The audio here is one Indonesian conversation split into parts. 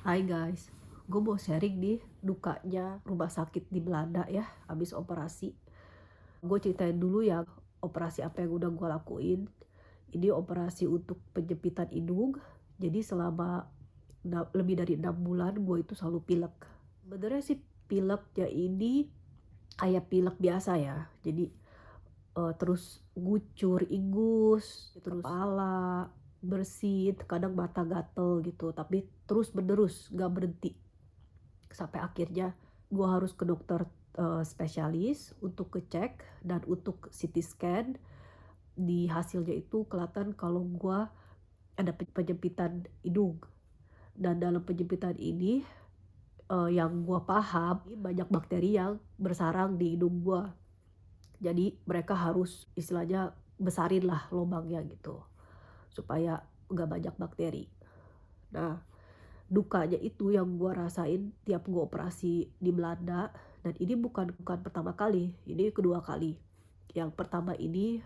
Hai guys, gue mau sharing nih dukanya rumah sakit di Belanda ya, habis operasi. Gue ceritain dulu ya operasi apa yang udah gue lakuin. Ini operasi untuk penjempitan hidung. Jadi selama lebih dari 6 bulan gue itu selalu pilek. Sebenarnya sih pileknya ini kayak pilek biasa ya. Jadi terus ngucur ingus, terus kepala, bersin, kadang mata gatel gitu. Tapi terus menerus, gak berhenti. Sampai akhirnya gue harus ke dokter spesialis untuk ngecek dan untuk CT scan. Di hasilnya itu kelihatan kalau gue ada penyempitan hidung, dan dalam penyempitan ini yang gue paham banyak bakteri yang bersarang di hidung gue, jadi mereka harus istilahnya besarin lah lubangnya gitu supaya nggak banyak bakteri. Nah, dukanya itu yang gue rasain tiap gue operasi di Belanda, dan ini bukan pertama kali, ini kedua kali. Yang pertama ini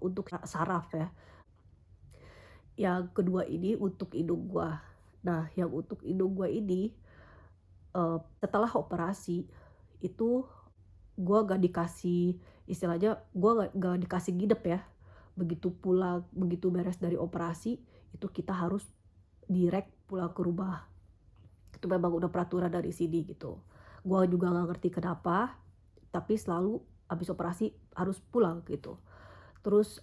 untuk saraf ya, yang kedua ini untuk hidung gue. Nah, yang untuk hidung gue ini setelah operasi itu gue gak dikasih, istilahnya gue gak dikasih nginep ya. Begitu pulang, begitu beres dari operasi itu kita harus direct pulang ke rumah. Itu memang udah peraturan dari sini gitu. Gue juga nggak ngerti kenapa, tapi selalu habis operasi harus pulang gitu. Terus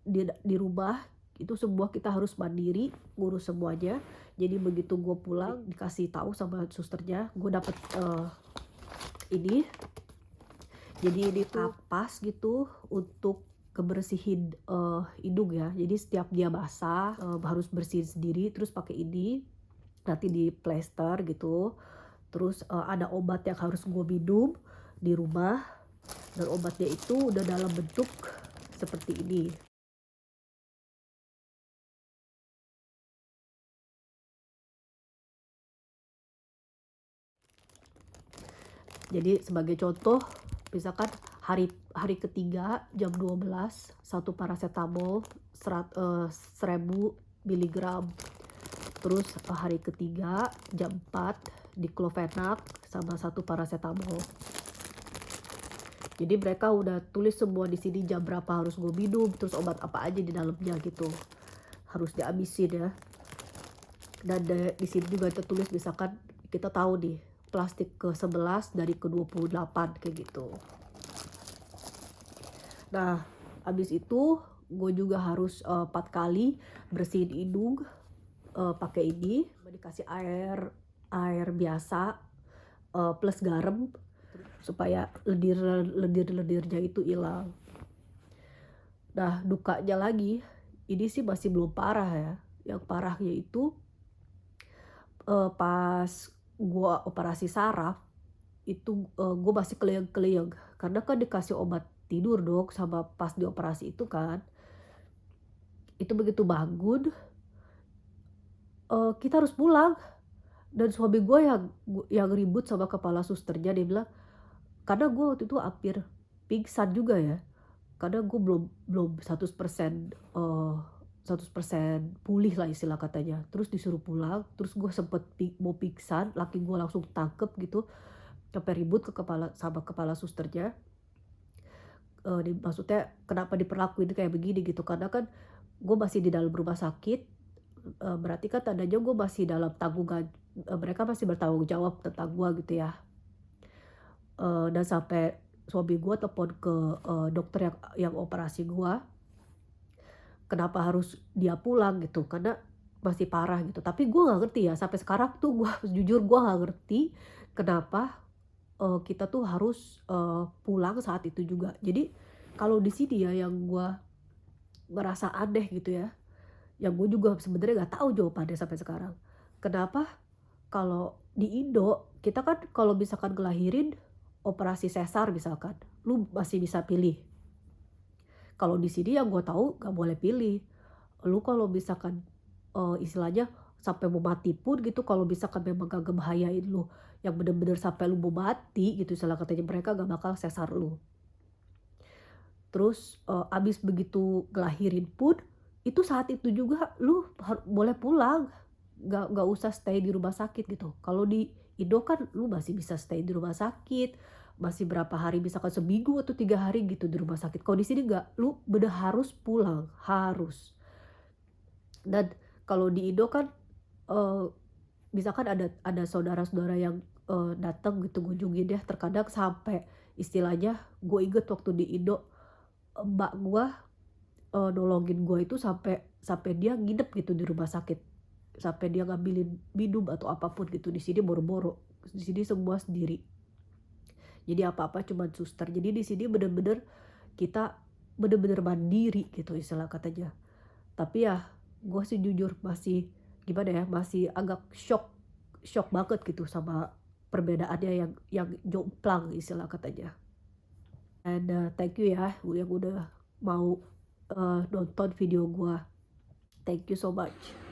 di rumah itu semua kita harus mandiri ngurus semuanya. Jadi begitu gue pulang dikasih tahu sama susternya gue dapet ini. Jadi ini tuh kapas gitu untuk kebersihin hidung ya. Jadi setiap dia basah harus bersihin sendiri, terus pakai ini nanti di plester gitu. Terus ada obat yang harus gue minum di rumah, dan obatnya itu udah dalam bentuk seperti ini. Jadi sebagai contoh, misalkan hari hari ketiga jam 12 satu paracetamol 1000 miligram. Terus hari ketiga jam 4 diclofenac sama satu paracetamol. Jadi mereka udah tulis semua di sini jam berapa harus gue minum, terus obat apa aja di dalamnya gitu. Harus dihabisin ya. Dan di sini juga tertulis misalkan kita tahu nih plastik ke-11 dari ke-28 kayak gitu. Nah, habis itu gue juga harus 4 kali bersihin hidung pakai ini, dikasih air biasa plus garam supaya lendir-lendirnya itu hilang. Nah, dukanya lagi, ini sih masih belum parah ya. Yang parahnya itu pas gue operasi saraf itu gue masih keleyang-keleyang karena kan dikasih obat tidur dong sama pas dioperasi itu kan. Itu begitu bangun kita harus pulang, dan suami gue yang ribut sama kepala susternya. Dia bilang karena gue waktu itu hampir pingsan juga ya, karena gue belum belum 100% 100% pulih lah istilah katanya. Terus disuruh pulang, terus gue sempet mau pingsan, laki gue langsung tangkep gitu, sampai ribut ke kepala susternya. Maksudnya kenapa diperlakuin kayak begini gitu, karena kan gue masih di dalam rumah sakit, berarti kan tandanya gue masih dalam tanggungan, mereka masih bertanggung jawab tentang gue gitu ya. Dan sampai suami gue telepon ke dokter yang operasi gue, kenapa harus dia pulang gitu, karena masih parah gitu. Tapi gue nggak ngerti ya sampai sekarang tuh, gue jujur gue nggak ngerti kenapa kita tuh harus pulang saat itu juga. Jadi kalau di sini ya yang gue merasa aneh gitu ya, yang gue juga sebenarnya nggak tahu jawabannya sampai sekarang. Kenapa kalau di Indo kita kan kalau misalkan ngelahirin operasi sesar misalkan, lu masih bisa pilih. Kalau di sini yang gue tahu nggak boleh pilih. Lu kalau misalkan istilahnya sampai mau mati pun gitu, kalau misalkan memang gak ngebahayain lu yang bener-bener sampai lu mau mati gitu, salah katanya mereka gak bakal sesar lu. Terus abis begitu ngelahirin pun itu saat itu juga lu boleh pulang. nggak usah stay di rumah sakit gitu. Kalau di Indo kan lu masih bisa stay di rumah sakit, masih berapa hari, misalkan seminggu atau 3 hari gitu di rumah sakit. Kalau di sini nggak, lu bener harus pulang, harus. Dan kalau di Indo kan, eee, misalkan ada saudara-saudara yang, datang gitu ngunjungin ya, terkadang sampai istilahnya gue inget waktu di Indo, mbak gue, nolongin gue itu sampai sampai dia nginep gitu di rumah sakit, sampai dia ngambilin minum atau apapun gitu. Di sini boro-boro, di sini semua sendiri. Jadi apa-apa cuman suster. Jadi di sini bener-bener kita bener-bener mandiri gitu istilah katanya. Tapi ya gue sih jujur masih gimana ya, masih agak shock shock banget gitu sama perbedaannya yang jomplang istilah katanya. Dan, thank you ya yang udah mau, nonton video gue. Thank you so much.